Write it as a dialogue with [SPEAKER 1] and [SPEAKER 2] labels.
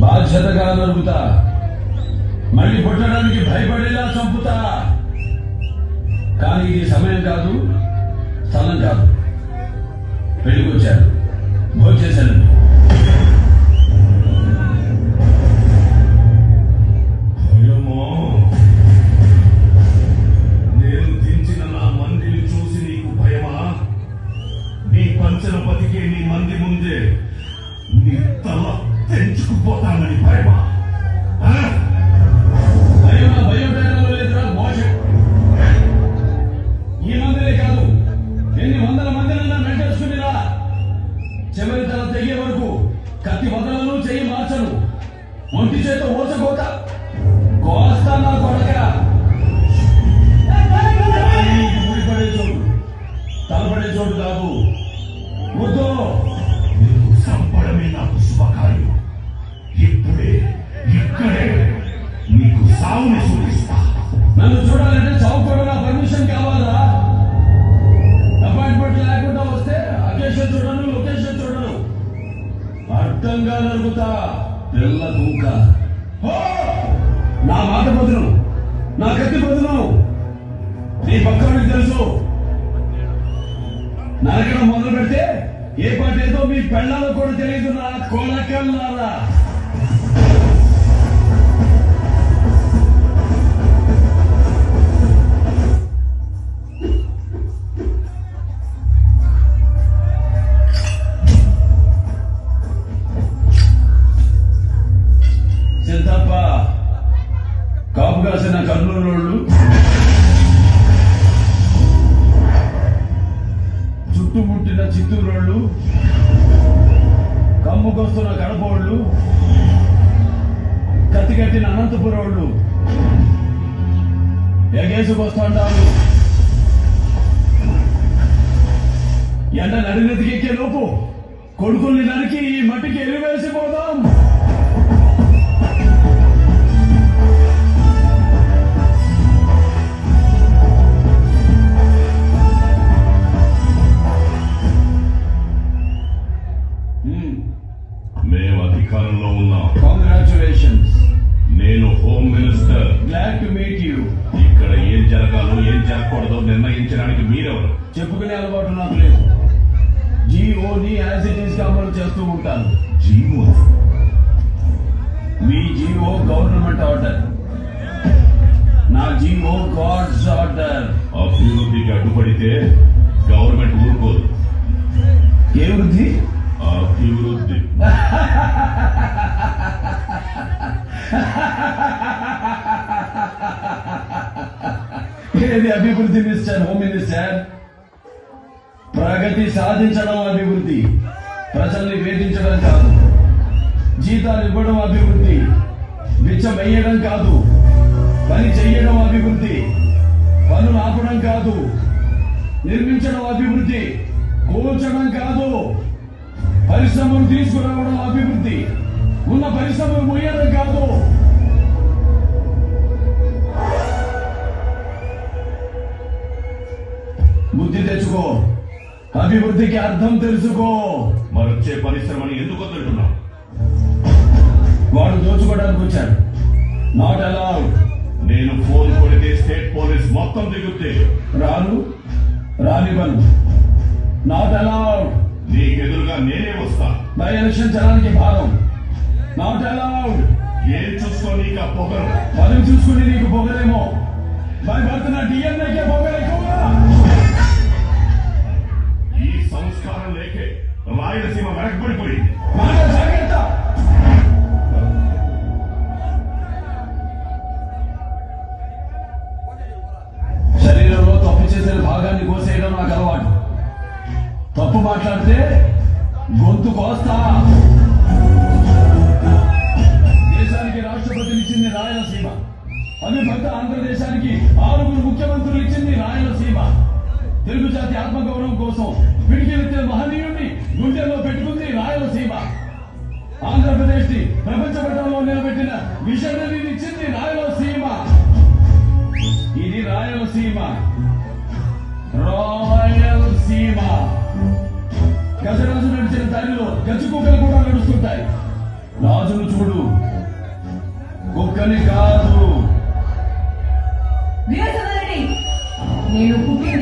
[SPEAKER 1] బాధ్యతగా నరుకుతా, మళ్ళీ పుట్టడానికి భయపడేలా చంపుతా. కానీ ఇది సమయం కాదు, స్థలం కాదు. పెళ్ళికొచ్చారు, భోంచేశానండి.
[SPEAKER 2] నేను దించిన నా మందిని చూసి నీకు భయమా? నీ పంచన బతికే నీ మంది ముందే నీ తల తెంచుకుపోతానని భయమా?
[SPEAKER 1] భయం లేదురా మోషన్. ఈ మందినే కాదు, ఎన్ని వందల మందినైనా వెంటేసుకునిరా. చివరి తల తెగే వరకు కత్తి వదలను, చెయ్యి మార్చను, ఒంటి చేత ఓచకోత కోస్తా నా కొడక. ముడిపడే చోటు, తలపడే చోటు కాదు. వద్దు,
[SPEAKER 2] నీకు సంపడమే నాకు శుభకార్యం. ఇప్పుడే ఇక్కడే నీకు సావుని సూచిస్తా.
[SPEAKER 1] నన్ను చూడాలంటే చౌకూడ నా పర్మిషన్ కావాలా? అపాయింట్మెంట్ లేకుండా వస్తే అకేషన్ చూడను, లొకేషన్ చూడను. అర్థంగా నరుగుతా పిల్ల కుంక. నా మాట బదులు, నా కత్తి బదులు. నీ పక్కనకి తెలుసు, నరకడం మొదలు పెడితే ఏ పాట ఏదో మీ పెళ్ళాలకు కూడా తెలియదు. నా కొనకల్లారా, సిద్ధప్ప కాపు కాసిన కర్నూలు, చుట్టుముట్టిన చిత్తూరోళ్ళు, కమ్ముకొస్తున్న కడపోళ్ళు, కత్తికట్టిన అనంతపురోళ్ళు ఎగేసుకొస్తాండారు. ఎండ నడినెతికెక్కే లోపు కొడుకుల్ని నరికి ఈ మట్టికి ఎలివేసిపోదాం.
[SPEAKER 2] మేము అధికారంలో ఉన్నాం.
[SPEAKER 1] కంగ్రాచులేషన్స్.
[SPEAKER 2] నేను home minister.
[SPEAKER 1] Glad to meet you.
[SPEAKER 2] ఇక్కడ ఏం జరగాలో ఏం జరగకూడదో నిర్ణయించడానికి మీరెవరు?
[SPEAKER 1] చెప్పుకునే అలవాటు నాకు లేదు. జీఓని యాజ్ ఇట్ ఈస్ గా అమలు చేస్తూ ఉంటాను.
[SPEAKER 2] జీవో?
[SPEAKER 1] మీ జీఓ గవర్నమెంట్ ఆర్డర్, నా జీఓ గాడ్స్ ఆర్డర్.
[SPEAKER 2] అభివృద్ధికి అడ్డుపడితే గవర్నమెంట్ ఊరుకోదు.
[SPEAKER 1] ఏ వృద్ధి?
[SPEAKER 2] అభివృద్ధి.
[SPEAKER 1] ఏది అభివృద్ధి మిస్టర్ హోమ్ మినిస్టర్? ప్రగతి సాధించడం అభివృద్ధి, ప్రజల్ని వేధించడం కాదు. జీతాలు ఇవ్వడం అభివృద్ధి, బిచ్చం వేయడం కాదు. పని చెయ్యడం అభివృద్ధి, పనులు ఆపడం కాదు. నిర్మించడం అభివృద్ధి, కూల్చడం కాదు. పరిశ్రమలు తీసుకురావడం అభివృద్ధి, ఉన్న పరిశ్రమలు మొయ్యడం కాదు. బుద్ధి తెచ్చుకో, అభివృద్ధికి అర్థం తెలుసుకో.
[SPEAKER 2] మరొచ్చే పరిశ్రమని ఎందుకు వదులుతున్నావు?
[SPEAKER 1] వాడు దోచుకోవడానికి వచ్చాడు. Not allowed.
[SPEAKER 2] నేను ఫోన్ కొడితే స్టేట్ పోలీస్ మొత్తం దిగుతే
[SPEAKER 1] రానివ్వను. Not allowed.
[SPEAKER 2] నీకెదురుగా నేనే వస్తా.
[SPEAKER 1] బై ఎలక్షన్ జనానికి భారం. Not allowed.
[SPEAKER 2] ఏం చూసుకో నీకు ఆ పొగరు?
[SPEAKER 1] పదవి చూసుకుని నీకు పొగరేమో, భయపడుతున్న డిఎన్ఏకే పొగరు ఎక్కువగా.
[SPEAKER 2] ఈ సంస్కారం లేకే రాయలసీమ వెనకబడిపోయింది.
[SPEAKER 1] మాట జాగ్రత్త. శరీరంలో తప్పు చేసిన భాగాన్ని కోసేయడం నాకు అలవాటు. తప్పు మాట్లాడితే గొంతు కోస్తా. దేశానికి రాష్ట్రపతిని ఇచ్చింది రాయలసీమ. అవిభక్త ఆంధ్రదేశానికి 6 ముఖ్యమంత్రులు ఇచ్చింది రాయలసీమ. తెలుగు జాతి ఆత్మగౌరవం కోసం పిడికిలెత్తిన మహనీయుడిని గుండెల్లో పెట్టుకుంది రాయలసీమ. ఆంధ్రప్రదేశ్ ని ప్రపంచ పటంలో నిలబెట్టిన విషనరీని ఇచ్చింది రాయలసీమ. ఇది రాయలసీమ. రాయలసీమ. గజరాజు నడిచిన దారిలో గజకుక్కలు కూడా నడుస్తుంటాయి. రాజును చూడు, కుక్కని కాదు.
[SPEAKER 3] వీరసింహారెడ్డి, నేను పుట్టింది